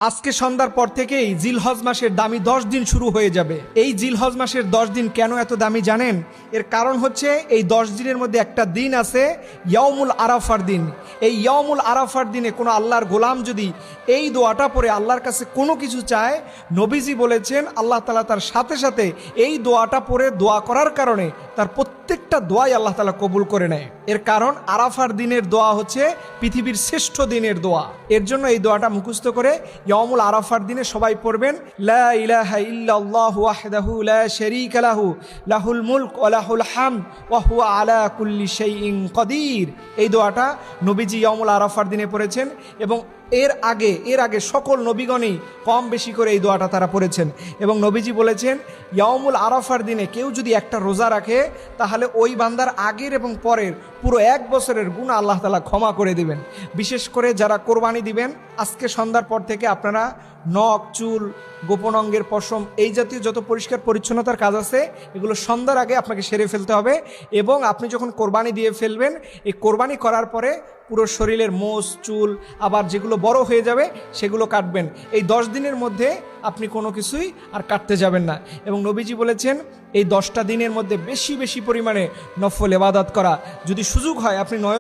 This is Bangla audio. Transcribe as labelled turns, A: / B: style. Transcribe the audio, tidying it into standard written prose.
A: আজকে সন্ধ্যার পর থেকেই জিলহজ মাসের দামি 10 দিন শুরু হয়ে যাবে। এই জিলহজ মাসের 10 দিন কেন এত দামি জানেন? এর কারণ হচ্ছে এই 10 দিনের মধ্যে একটা দিন আছে ইয়াউমুল আরাফার দিন। এই ইয়াউমুল আরাফার দিনে কোনো আল্লাহর গোলাম যদি এই দোয়াটা পড়ে আল্লাহর কাছে কোনো কিছু চায়, নবীজি বলেছেন আল্লাহ তাআলা তার সাথে সাথে এই দোয়াটা পড়ে দোয়া করার কারণে তার প্রত্যেকটা দোয়াই আল্লাহ তাআলা কবুল করে নেয়। এর কারণ আরাফার দিনের দোয়া হচ্ছে পৃথিবীর শ্রেষ্ঠ দিনের দোয়া। এর জন্য এই দোয়াটা মুখস্থ করে ইয়াউমুল আরাফার দিনে সবাই পড়বেন, লা ইলাহা ইল্লাল্লাহু ওয়াহদাহু লা শারীকা লাহু লাহুল মুলক ওয়া লাহুল হামদ ওয়া হুয়া আলা কুল্লি শাইইন কাদির। এই দোয়াটা নবীজি ইয়াউমুল আরাফার দিনে পড়েছেন এবং এর আগে সকল নবীগণই কম বেশি করে এই দোয়াটা তারা পড়েছেন। এবং নবীজি বলেছেন ইয়াউমুল আরাফার দিনে কেউ যদি একটা রোজা রাখে তাহলে ওই বান্দার আগের এবং পরের পুরো 1 বছরের গুনাহ আল্লাহ তাআলা ক্ষমা করে দিবেন। বিশেষ করে যারা কোরবানি দিবেন, আজকে সন্ধ্যার পর থেকে আপনারা নখ, চুল, গোপন অঙ্গের পশম এই জাতীয় যত পরিষ্কার পরিচ্ছন্নতার কাজ আছে এগুলো সন্ধ্যার আগে আপনাকে সেরে ফেলতে হবে। এবং আপনি যখন কোরবানি দিয়ে ফেলবেন, এই কোরবানি করার পরে পুরো শরীরের মোষ, চুল আবার যেগুলো বড় হয়ে যাবে সেগুলো কাটবেন। এই 10 দিনের মধ্যে আপনি কোনো কিছুই আর কাটতে যাবেন না। এবং নবীজি বলেছেন এই 10টা দিনের মধ্যে বেশি বেশি পরিমাণে নফল ইবাদত করা। যদি সুযোগ হয় আপনি